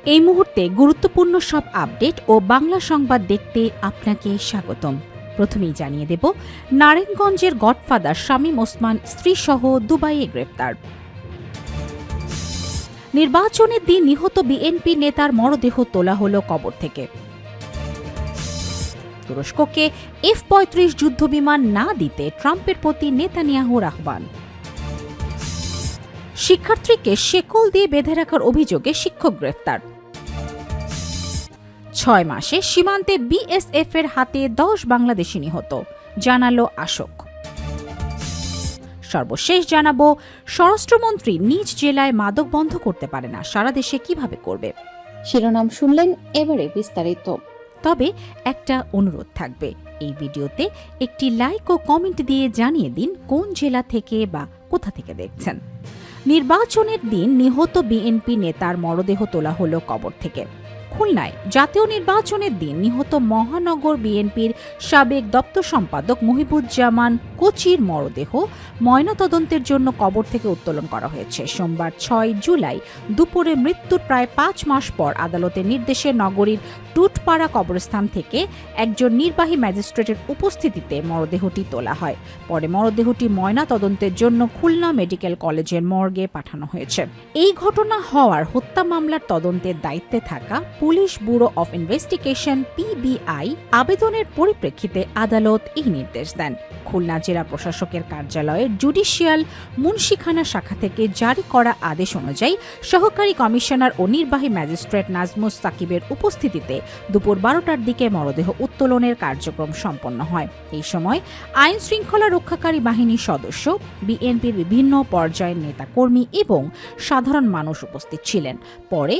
এই মুহূর্তে গুরুত্বপূর্ণ সব আপডেট ও বাংলা সংবাদ দেখতে আপনাকে স্বাগতম। প্রথমেই জানিয়ে দেব, নারায়ণগঞ্জের গডফাদার শামীম ওসমান স্ত্রীসহ দুবাইয়ে গ্রেপ্তার। নির্বাচনের দিন নিহত বিএনপি নেতার মরদেহ তোলা হল কবর থেকে। তুরস্ককে F-35 যুদ্ধবিমান না দিতে ট্রাম্পের প্রতি নেতানিয়াহুর আহ্বান। শিক্ষার্থীকে শেকল দিয়ে বেঁধে রাখার অভিযোগে শিক্ষক গ্রেফতার। 6 মাসে সীমান্তে বিএসএফ-এর হাতে 10 বাংলাদেশি নিহত, জানালো আশোক। সর্বশেষ জানাবো, স্বরাষ্ট্রমন্ত্রী নিজ জেলায় মাদক বন্ধ করতে পারে না, সারা দেশে কিভাবে করবে? শিরোনাম শুনলেন, এবারে বিস্তারিত। তবে একটা অনুরোধ থাকবে, এই ভিডিওতে একটি লাইক ও কমেন্ট দিয়ে জানিয়ে দিন কোন জেলা থেকে বা কোথা থেকে দেখছেন। নির্বাচনের দিন নিহত বিএনপি নেতার মরদেহ তোলা হলো কবর থেকে। খুলনায় জাতীয় নির্বাচনের দিন নিহত মহানগর বিএনপির সাবেক দপ্তর সম্পাদক মহিবুজ্জামান কোচির মরদেহ ময়নাতদন্তের জন্য কবর থেকে উত্তোলন করা হয়েছে। সোমবার 6 জুলাই দুপুরে মৃত্যুর প্রায় 5 মাস পর আদালতের নির্দেশে নগরীর টুটপাড়া কবরস্থান থেকে একজন নির্বাহী ম্যাজিস্ট্রেটের উপস্থিতিতে মরদেহটি তোলা হয়। পরে মরদেহটি ময়নাতদন্তের জন্য খুলনা মেডিকেল কলেজের মর্গে পাঠানো হয়েছে। এই ঘটনা হওয়ার হত্যা মামলার তদন্তের দায়িত্বে থাকা police bureau of investigation PBI আবেদনের পরিপ্রেক্ষিতে আদালত এই নির্দেশ দেন। খুলনা জেলা প্রশাসকের কার্যালয়ের জুডিশিয়াল মুন্সিখানা শাখা থেকে জারি করা আদেশ অনুযায়ী সহকারী কমিশনার ও নির্বাহী ম্যাজিস্ট্রেট নাজমুস সাকিবের উপস্থিতিতে দুপুর 12টার দিকে মরদেহ উত্তোলনের কার্যক্রম সম্পন্ন হয়। এই সময় আইন শৃঙ্খলা রক্ষাকারী বাহিনীর সদস্য, বিএনপির বিভিন্ন পর্যায়ের নেতাকর্মী এবং সাধারণ মানুষ উপস্থিত ছিলেন। পরে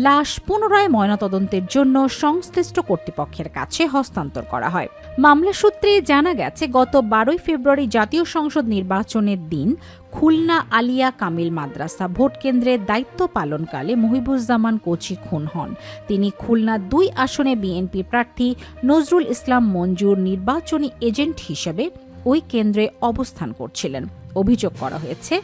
লাশ পুনরায় ময়নাতদন্তের জন্য সংশ্লিষ্ট কর্তৃপক্ষের কাছে হস্তান্তর করা হয়। মামলা সূত্রে জানা গেছে, গত 12 ফেব্রুয়ারি জাতীয় সংসদ নির্বাচনের দিন খুলনা আলিয়া কামিল মাদ্রাসা ভোট কেন্দ্রের দায়িত্ব পালনকালে মহিবুজ্জামান কোচি খুন হন। তিনি খুলনা 2 আসনে বিএনপি প্রার্থী নজরুল ইসলাম মঞ্জুর নির্বাচনী এজেন্ট হিসেবে ওই কেন্দ্রে অবস্থান করছিলেন। অভিযোগ করা হয়েছে,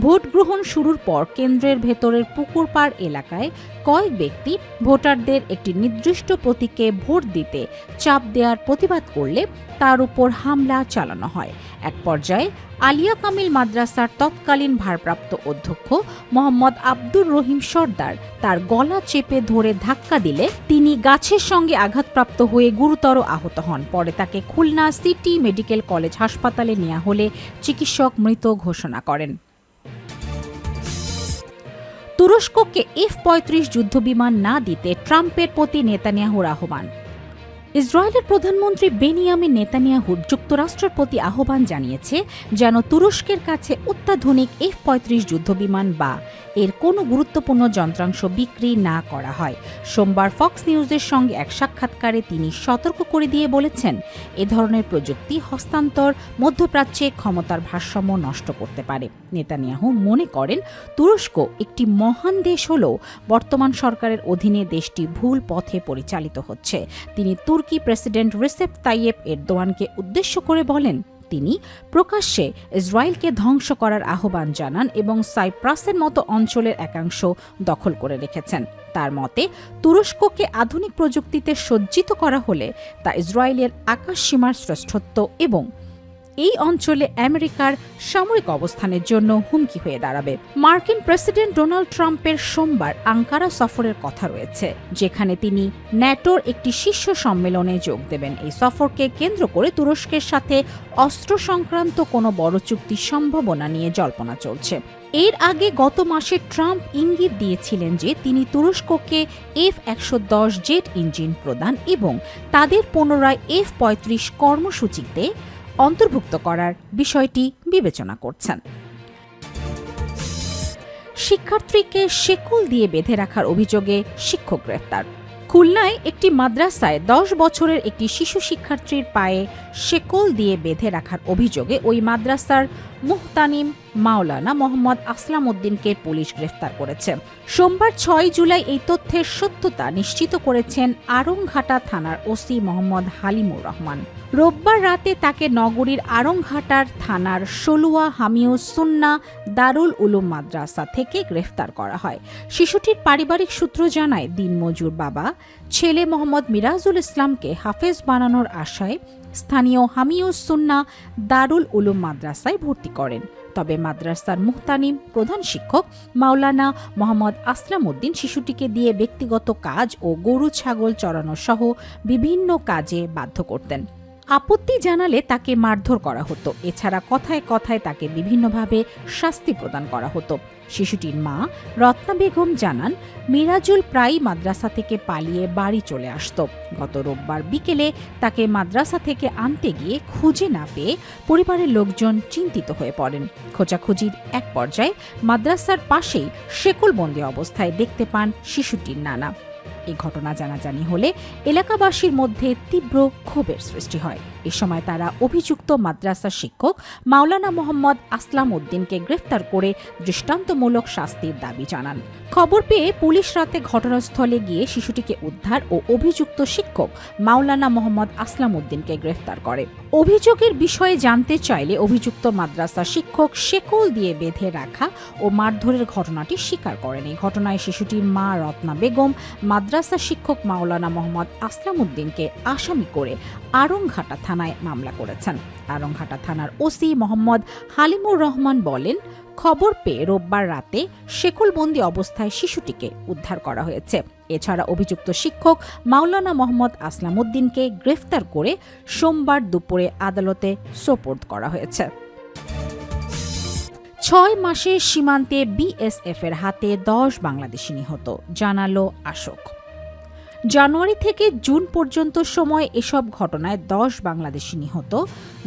ভোট গ্রহণ শুরুর পর কেন্দ্রের ভেতরের পুকুরপাড় এলাকায় কয়েক ব্যক্তি ভোটারদের একটি নির্দিষ্ট প্রতীকে ভোট দিতে চাপ দেওয়ার প্রতিবাদ করলে তার উপর হামলা চালানো হয়। এক পর্যায়ে আলিয়া কামিল মাদ্রাসার তৎকালীন ভারপ্রাপ্ত অধ্যক্ষ মোহাম্মদ আব্দুর রহিম সর্দার তার গলা চেপে ধরে ধাক্কা দিলে তিনি গাছের সঙ্গে আঘাতপ্রাপ্ত হয়ে গুরুতর আহত হন। পরে তাকে খুলনা সিটি মেডিকেল কলেজ হাসপাতালে নেওয়া হলে চিকিৎসক মৃত ঘোষণা করেন। তুরস্ককে F-35 যুদ্ধবিমান না দিতে ট্রাম্পের প্রতি নেতানিয়াহুর আহ্বান। ইসরায়েলের প্রধানমন্ত্রী বেনিয়ামিন নেতানিয়াহু যুক্তরাষ্ট্রের প্রতি আহ্বান জানিয়েছে যেন তুরস্কের কাছে অত্যাধুনিক F-35 যুদ্ধবিমান বা এর কোনো গুরুত্বপূর্ণ যন্ত্রাংশ বিক্রি না করা হয়। সোমবার ফক্স নিউজের সঙ্গে এক সাক্ষাৎকারে তিনি সতর্ক করে দিয়ে বলেছেন, এ ধরনের প্রযুক্তি হস্তান্তর মধ্যপ্রাচ্যে ক্ষমতার ভারসাম্য নষ্ট করতে পারে। নেতানিয়াহু মনে করেন, তুরস্ক একটি মহান দেশ হলেও বর্তমান সরকারের অধীনে দেশটি ভুল পথে পরিচালিত হচ্ছে। তিনি তুর্কি প্রেসিডেন্ট রিসেপ তাইয়েপ এরদোয়ানকে উদ্দেশ্য করে বলেন, তিনি প্রকাশ্যে ইসরায়েলকে ধ্বংস করার আহ্বান জানান এবং সাইপ্রাসের মতো অঞ্চলের একাংশ দখল করে রেখেছেন। তার মতে, তুরস্ককে আধুনিক প্রযুক্তিতে সজ্জিত করা হলে তা ইসরায়েলের আকাশসীমার শ্রেষ্ঠত্ব এবং এই অঞ্চলে আমেরিকার সামরিক অবস্থানের জন্য হুমকি হয়ে দাঁড়াবে। মার্কিন প্রেসিডেন্ট ডোনাল্ড ট্রাম্পের সোমবার আঙ্কারা সফরের কথা রয়েছে, যেখানে তিনি ন্যাটোর একটি শীর্ষ সম্মেলনে যোগ দেবেন। এই সফরকে কেন্দ্র করে তুরস্কের সাথে অস্ত্র সংক্রান্ত কোনো বড় চুক্তির সম্ভাবনা নিয়ে জল্পনা চলছে। এর আগে গত মাসে ট্রাম্প ইঙ্গিত দিয়েছিলেন যে তিনি তুরস্ককে F-110 জেট ইঞ্জিন প্রদান এবং তাদের পুনরায় F-35 কর্মসূচিতে অন্তর্ভুক্ত করার বিষয়টি বিবেচনা করছেন। শিক্ষার্থীকে শেকল দিয়ে বেঁধে রাখার অভিযোগে শিক্ষক গ্রেফতার। খুলনায় একটি মাদ্রাসায় 10 বছরের একটি শিশু শিক্ষার্থীর পায়ে শেকল দিয়ে বেঁধে রাখার অভিযোগে ওই মাদ্রাসার মুহতানিম মাওলানা মোহাম্মদ আসলাম উদ্দিনকে পুলিশ গ্রেফতার করেছে। সোমবার 6 জুলাই এই তথ্যের সত্যতা নিশ্চিত করেছেন আড়ংঘাটা থানার ওসি মোহাম্মদ হালিমুর রহমান। রোববার রাতে তাকে নগরীর আড়ংঘাটার থানার সলুয়া হামিউস সুন্না দারুল উলুম মাদ্রাসা থেকে গ্রেফতার করা হয়। শিশুটির পারিবারিক সূত্র জানায়, দিনমজুর বাবা ছেলে মোহাম্মদ মিরাজুল ইসলামকে হাফেজ বানানোর আশায় স্থানীয় হামিউস সুন্না দারুল উলুম মাদ্রাসায় ভর্তি করেন। তবে মাদ্রাসার মুহতানিম প্রধান শিক্ষক মাওলানা মোহাম্মদ আসলাম উদ্দিন শিশুটিকে দিয়ে ব্যক্তিগত কাজ ও গরু ছাগল চড়ানো সহ বিভিন্ন কাজে বাধ্য করতেন। আপত্তি জানালে তাকে মারধর করা হতো। এছাড়া কথায় কথায় তাকে বিভিন্নভাবে শাস্তি প্রদান করা হতো। শিশুটির মা রত্না বেগম জানান, মিরাজুল প্রায় মাদ্রাসা থেকে পালিয়ে বাড়ি চলে আসত। গত রোববার বিকেলে তাকে মাদ্রাসা থেকে আনতে গিয়ে খুঁজে না পেয়ে পরিবারের লোকজন চিন্তিত হয়ে পড়েন। খোঁজাখুঁজির এক পর্যায়ে মাদ্রাসার পাশেই শেকলবন্দি অবস্থায় দেখতে পান শিশুটির নানা। এই ঘটনা জানাজানি হলে এলাকাবাসীর মধ্যে তীব্র ক্ষোভের সৃষ্টি হয়। এ সময় তারা অভিযুক্ত মাদ্রাসা শিক্ষক মাওলানা মোহাম্মদ আসলাম উদ্দিনকে গ্রেফতার করে দৃষ্টান্তমূলক শাস্তির দাবি জানান। খবর পেয়ে পুলিশ রাতে ঘটনাস্থলে গিয়ে শিশুটিকে উদ্ধার ও অভিযুক্ত শিক্ষক মাওলানা মোহাম্মদ আসলাম উদ্দিনকে গ্রেফতার করে। অভিযোগের বিষয়ে জানতে চাইলে অভিযুক্ত মাদ্রাসা শিক্ষক শেকল দিয়ে বেঁধে রাখা ও মারধরের ঘটনাটি স্বীকার করেন। এই ঘটনায় শিশুটির মা রত্না বেগম মাদ্রাসা শিক্ষক মাওলানা মোহাম্মদ আসলাম উদ্দিনকে আসামি করে আড়ংঘাটা থানায় মামলা করেছেন। আড়ংঘাটা থানার ওসি মোহাম্মদ হালিমুর রহমান বলেন, খবর পেয়ে রোববার রাতে শেকলবন্দি অবস্থায় শিশুটিকে উদ্ধার করা হয়েছে। এছাড়া অভিযুক্ত শিক্ষক মাওলানা মোহাম্মদ আসলাম উদ্দিনকে গ্রেফতার করে সোমবার দুপুরে আদালতে সোপর্দ করা হয়েছে। 6 মাসের সীমান্তে বিএসএফ এর হাতে 10 বাংলাদেশি নিহত, জানালো আশোক। জানুয়ারি থেকে জুন পর্যন্ত সময় এসব ঘটনায় 10 বাংলাদেশি নিহত,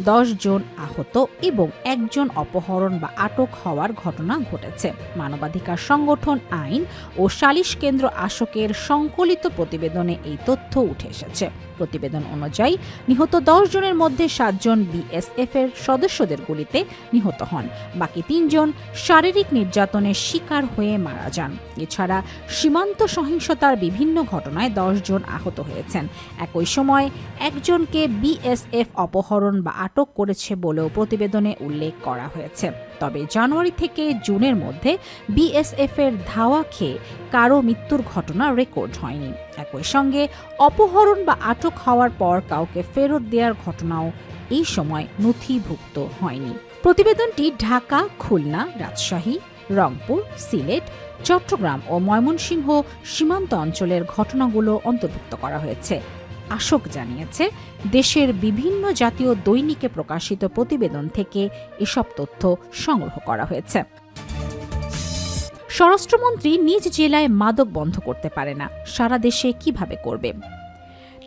10 জন আহত এবং 1 জন অপহরণ বা আটক হওয়ার ঘটনা ঘটেছে। মানবাধিকার সংগঠন আইন ও সালিশ কেন্দ্র আশোকের সংকলিত প্রতিবেদনে এই তথ্য উঠে এসেছে। প্রতিবেদন অনুযায়ী নিহত 10 জনের মধ্যে 7 জন বিএসএফ এর সদস্যদের গুলিতে নিহত হন। বাকি 3 জন শারীরিক নির্যাতনের শিকার হয়ে মারা যান। এছাড়া সীমান্ত সহিংসতার বিভিন্ন ঘটনায় 10 জন আহত হয়েছেন। একই সময় একজনকে বিএসএফ অপহরণ বা আটক করেছে বলেও প্রতিবেদনে উল্লেখ করা হয়েছে। তবে জানুয়ারি থেকে জুনের মধ্যে বিএসএফ এর ধাওয়া খেয়ে কারো মৃত্যুর ঘটনা রেকর্ড হয়নি। একই সঙ্গে অপহরণ বা আটক হওয়ার পর কাউকে ফেরত দেওয়ার ঘটনাও এই সময় নথিভুক্ত হয়নি। প্রতিবেদনটি ঢাকা, খুলনা, রাজশাহী, রংপুর, সিলেট, চট্টগ্রাম ও ময়মনসিংহ সীমান্ত অঞ্চলের ঘটনাগুলো অন্তর্ভুক্ত করা হয়েছে। আশোক জানিয়েছে, দেশের বিভিন্ন জাতীয় দৈনিকে প্রকাশিত প্রতিবেদন থেকে এসব তথ্য সংগ্রহ করা হয়েছে। স্বরাষ্ট্রমন্ত্রী নিজ জেলায় মাদক বন্ধ করতে পারে না, সারা দেশে কিভাবে করবে?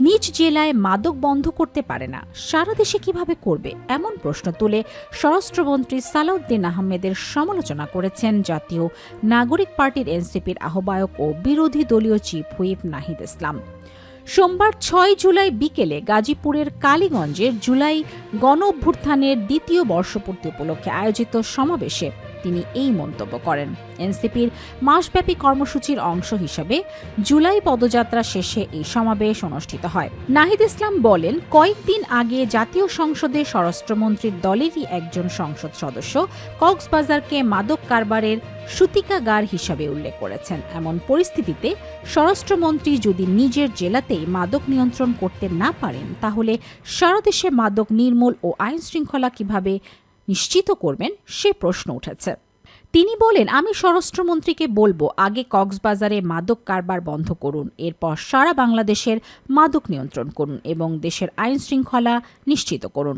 নিজ জেলায় মাদক বন্ধ করতে পারে না, সারা দেশে কিভাবে করবে? এমন প্রশ্ন তুলে স্বরাষ্ট্রমন্ত্রী সালাউদ্দিন আহমেদের সমালোচনা করেছেন জাতীয় নাগরিক পার্টির এনসিপির আহ্বায়ক ও বিরোধী দলীয় চিফ হুইপ নাহিদ ইসলাম। সোমবার 6 জুলাই বিকেলে গাজীপুরের কালীগঞ্জের জুলাই গণ অভ্যুত্থানের ২য় বর্ষপূর্তি উপলক্ষে আয়োজিত সমাবেশে তিনি এই মন্তব্য করেন। এনসিপির মাসব্যাপী কর্মসূচির অংশ হিসেবে জুলাই পদযাত্রা শেষে এই সমাবেশ অনুষ্ঠিত হয়। নাহিদ ইসলাম বলেন, কয়েকদিন আগে জাতীয় সংসদে স্বরাষ্ট্রমন্ত্রীর দলেরই একজন সংসদ সদস্য কক্সবাজারকে মাদক কারবারের সূতিকাগার হিসাবে উল্লেখ করেছেন। এমন পরিস্থিতিতে স্বরাষ্ট্রমন্ত্রী যদি নিজের জেলাতেই মাদক নিয়ন্ত্রণ করতে না পারেন, তাহলে সারা দেশে মাদক নির্মূল ও আইন শৃঙ্খলা কিভাবে নিশ্চিত করবেন সে প্রশ্ন উঠেছে। তিনি বলেন, আমি স্বরাষ্ট্রমন্ত্রীকে বলবো, আগে কক্সবাজারে মাদক কারবার বন্ধ করুন, এরপর সারা বাংলাদেশের মাদক নিয়ন্ত্রণ করুন এবং দেশের আইন শৃঙ্খলা নিশ্চিত করুন।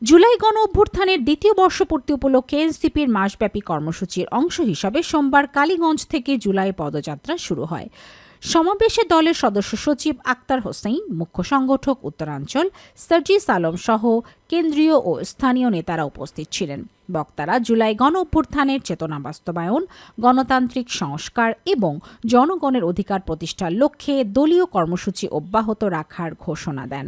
জুলাই গণ অভ্যুত্থানের ২য় বর্ষপূর্তি উপলক্ষে এনসিপির মাসব্যাপী কর্মসূচির অংশ হিসাবে সোমবার কালীগঞ্জ থেকে জুলাই পদযাত্রা শুরু হয়। সমাবেশে দলের সদস্য সচিব আক্তার হোসেন, মুখ্য সংগঠক উত্তরাঞ্চল সার্জিস আলম সহ কেন্দ্রীয় ও স্থানীয় নেতারা উপস্থিত ছিলেন। বক্তারা জুলাই গণ অভ্যুত্থানের চেতনা বাস্তবায়ন, গণতান্ত্রিক সংস্কার এবং জনগণের অধিকার প্রতিষ্ঠার লক্ষ্যে দলীয় কর্মসূচি অব্যাহত রাখার ঘোষণা দেন।